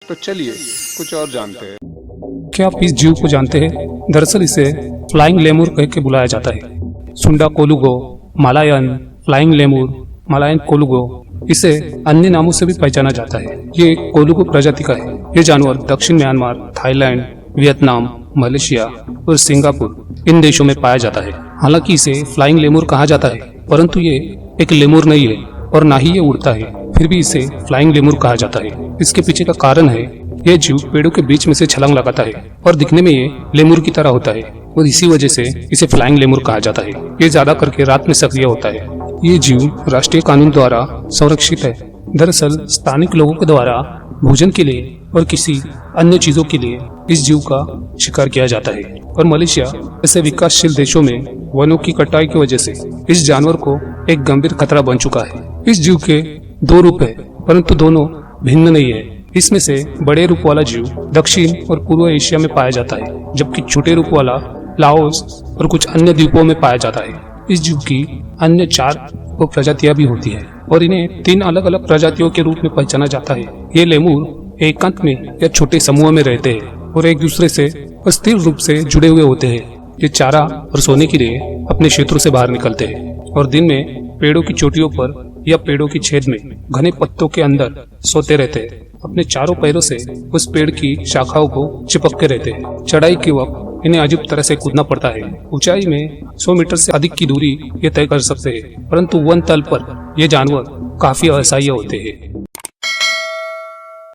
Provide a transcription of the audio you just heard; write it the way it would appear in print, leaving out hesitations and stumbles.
तो चलिए कुछ और जानते हैं। क्या आप इस जीव को जानते हैं? दरअसल इसे फ्लाइंग लेमुर कह के बुलाया जाता है। सुंडा कोलुगो, मालायन फ्लाइंग लेमुर, मालायन कोलुगो, इसे अन्य नामों से भी पहचाना जाता है। ये कोलुगो प्रजाति का है। ये जानवर दक्षिण म्यांमार, थाईलैंड, वियतनाम, मलेशिया और सिंगापुर इन देशों में पाया जाता है। हालांकि इसे फ्लाइंग लेमुर कहा जाता है, परंतु ये एक लेमुर नहीं है और ना ही ये उड़ता है, फिर भी इसे फ्लाइंग लेमुर कहा जाता है। इसके पीछे का कारण है यह जीव पेड़ों के बीच में से छलांग लगाता है और दिखने में ये लेमुर की तरह होता है और इसी वजह से इसे फ्लाइंग लेमुर कहा जाता है। ये ज्यादा करके रात में सक्रिय होता है। ये जीव राष्ट्रीय कानून द्वारा संरक्षित है। दरअसल स्थानिक लोगों के द्वारा भोजन के लिए और किसी अन्य चीजों के लिए इस जीव का शिकार किया जाता है और मलेशिया जैसे विकासशील देशों में वनों की कटाई की वजह से इस जानवर को एक गंभीर खतरा बन चुका है। इस जीव के दो रूप है, परंतु दोनों भिन्न नहीं है। इसमें से बड़े रूप वाला जीव दक्षिण और पूर्व एशिया में पाया जाता है, जबकि छोटे रूप वाला लाओस और कुछ अन्य द्वीपों में पाया जाता है। इस जीव की अन्य 4 प्रजातियां भी होती है और इन्हें 3 अलग अलग प्रजातियों के रूप में पहचाना जाता है। ये लेमुर एकांत में या छोटे समूह में रहते हैं और एक दूसरे से स्थिर रूप से जुड़े हुए होते हैं। ये चारा और सोने के लिए अपने क्षेत्रों से बाहर निकलते हैं और दिन में पेड़ों की चोटियों पर या पेड़ों की छेद में घने पत्तों के अंदर सोते रहते हैं। अपने चारों पैरों से उस पेड़ की शाखाओं को चिपक के रहते हैं। चढ़ाई के वक्त इन्हें अजीब तरह से कूदना पड़ता है। ऊंचाई में 100 मीटर से अधिक की दूरी ये तय कर सकते हैं, परंतु वन तल पर ये जानवर काफी असहाय होते हैं।